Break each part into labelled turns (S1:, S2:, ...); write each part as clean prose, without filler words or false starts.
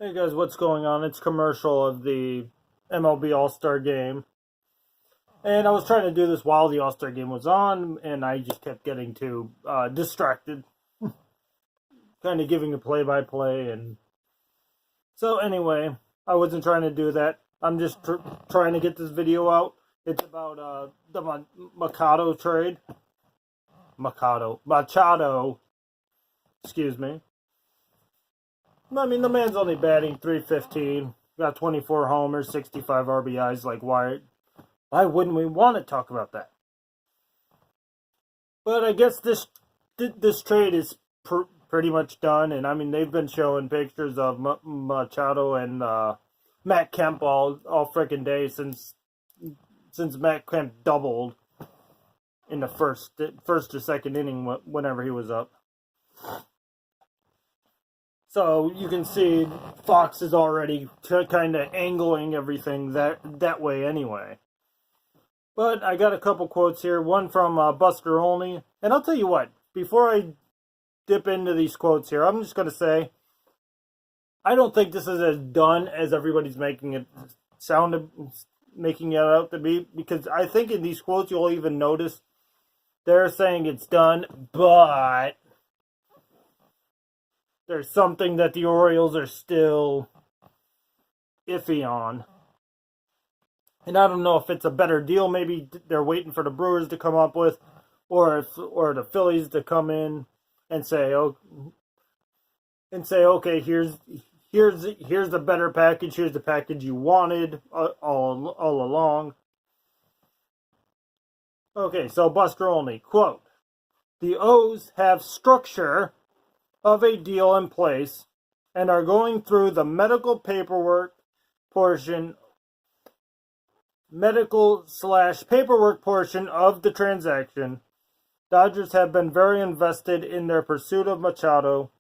S1: Hey guys, what's going on? It's commercial of the MLB All-Star Game. And I was trying to do this while the All-Star Game was on, and I just kept getting too distracted. Kind of giving a play-by-play. And so anyway, I wasn't trying to do that. I'm just trying to get this video out. It's about the Machado trade. Machado. Excuse me. I mean, the man's only batting .315, got 24 homers, 65 RBIs. Like, why wouldn't we want to talk about that? But I guess this trade is pretty much done, and I mean, they've been showing pictures of Machado and Matt Kemp all freaking day since Matt Kemp doubled in the first or second inning whenever he was up. So you can see Fox is already kind of angling everything that way anyway. But I got a couple quotes here. One from Buster Olney. And I'll tell you what, before I dip into these quotes here, I'm just going to say, I don't think this is as done as everybody's making it out to be. Because I think in these quotes you'll even notice they're saying it's done, but there's something that the Orioles are still iffy on. And I don't know if it's a better deal maybe they're waiting for the Brewers to come up with, or the Phillies to come in and say, okay, here's the better package, here's the package you wanted all along. Okay, so Buster Olney, quote, "The O's have structure of a deal in place and are going through the medical paperwork portion of the transaction. Dodgers have been very invested in their pursuit of Machado,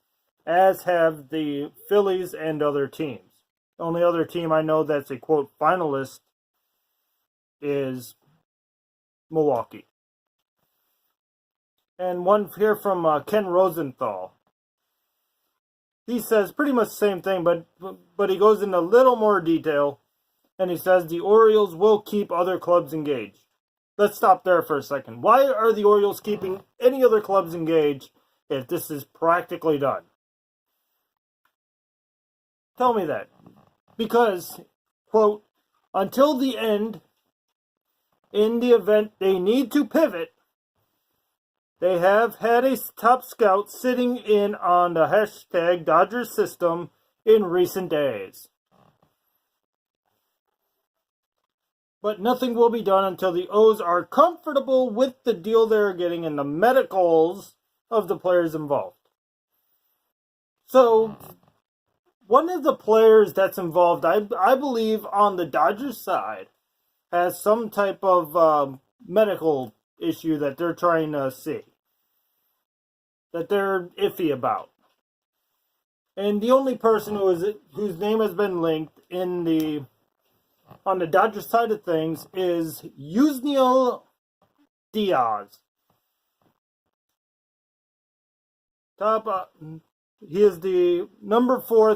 S1: as have the Phillies and other teams. The only other team I know that's a quote finalist is Milwaukee." And one here from Ken Rosenthal. He says pretty much the same thing, but he goes into a little more detail, and he says the Orioles will keep other clubs engaged. Let's stop there for a second. Why are the Orioles keeping any other clubs engaged if this is practically done? Tell me that. Because, quote, "until the end, in the event they need to pivot, they have had a top scout sitting in on the hashtag Dodgers system in recent days. But nothing will be done until the O's are comfortable with the deal they're getting and the medicals of the players involved." So, one of the players that's involved, I believe, on the Dodgers side, has some type of medical issue that they're trying to see, that they're iffy about. And the only person whose name has been linked on the Dodgers side of things is Yusniel Diaz. He is the number 4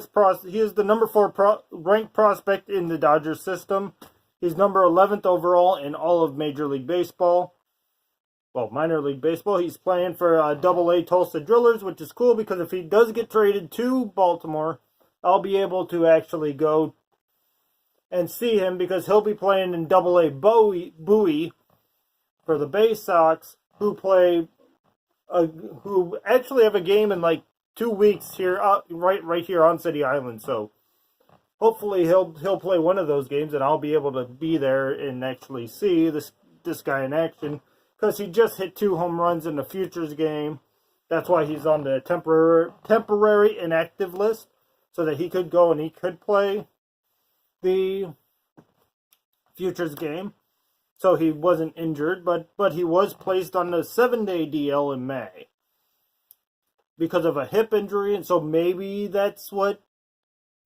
S1: ranked prospect in the Dodgers system. He's number 11th overall in all of Major League Baseball. Well, minor league baseball. He's playing for AA Tulsa Drillers, which is cool because if he does get traded to Baltimore, I'll be able to actually go and see him because he'll be playing in AA Bowie for the Bay Sox, who actually have a game in like 2 weeks here, right here on City Island. So hopefully he'll play one of those games, and I'll be able to be there and actually see this guy in action. Because he just hit 2 home runs in the Futures game. That's why he's on the temporary inactive list. So that he could go and he could play the Futures game. So he wasn't injured. But he was placed on the 7-day DL in May. Because of a hip injury. And so maybe that's what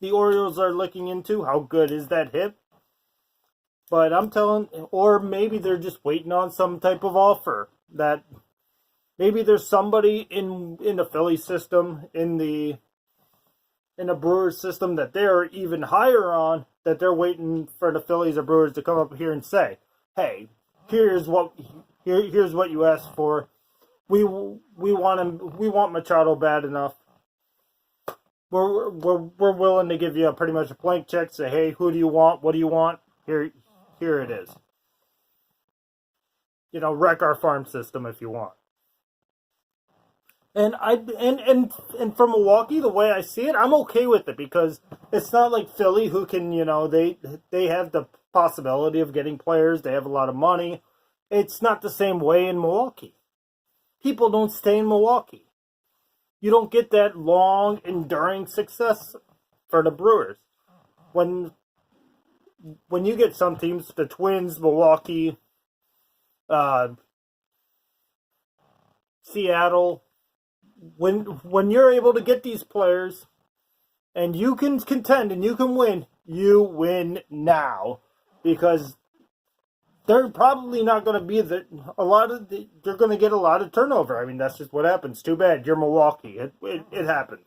S1: the Orioles are looking into. How good is that hip? But I'm telling, or maybe they're just waiting on some type of offer. That maybe there's somebody in the Philly system, in the in a Brewers system that they're even higher on, that they're waiting for the Phillies or Brewers to come up here and say, "Hey, here's what you asked for. We want him. We want Machado bad enough. We're willing to give you pretty much a blank check. Say, hey, who do you want? What do you want? Here it is. You know, wreck our farm system if you want." And from Milwaukee, the way I see it, I'm okay with it because it's not like Philly, who can, you know, they have the possibility of getting players. They have a lot of money. It's not the same way in Milwaukee. People don't stay in Milwaukee. You don't get that long, enduring success for the Brewers. When you get some teams, the Twins, Milwaukee, Seattle, when you're able to get these players and you can contend and you can win, you win now, because they're probably not going to be they're going to get a lot of turnover. I mean, that's just what happens. Too bad you're Milwaukee. It happens.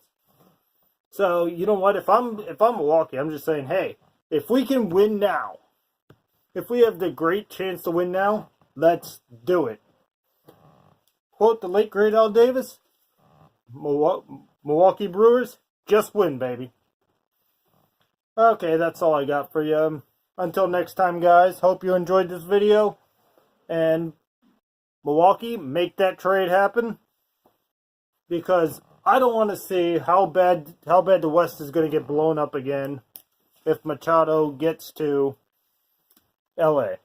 S1: So you know what? If I'm Milwaukee, I'm just saying, hey, if we can win now, if we have the great chance to win now, let's do it. Quote the late great Al Davis: Milwaukee Brewers, just win, baby. Okay, that's all I got for you. Until next time, guys, hope you enjoyed this video. And Milwaukee, make that trade happen, because I don't want to see how bad the West is going to get blown up again if Machado gets to LA.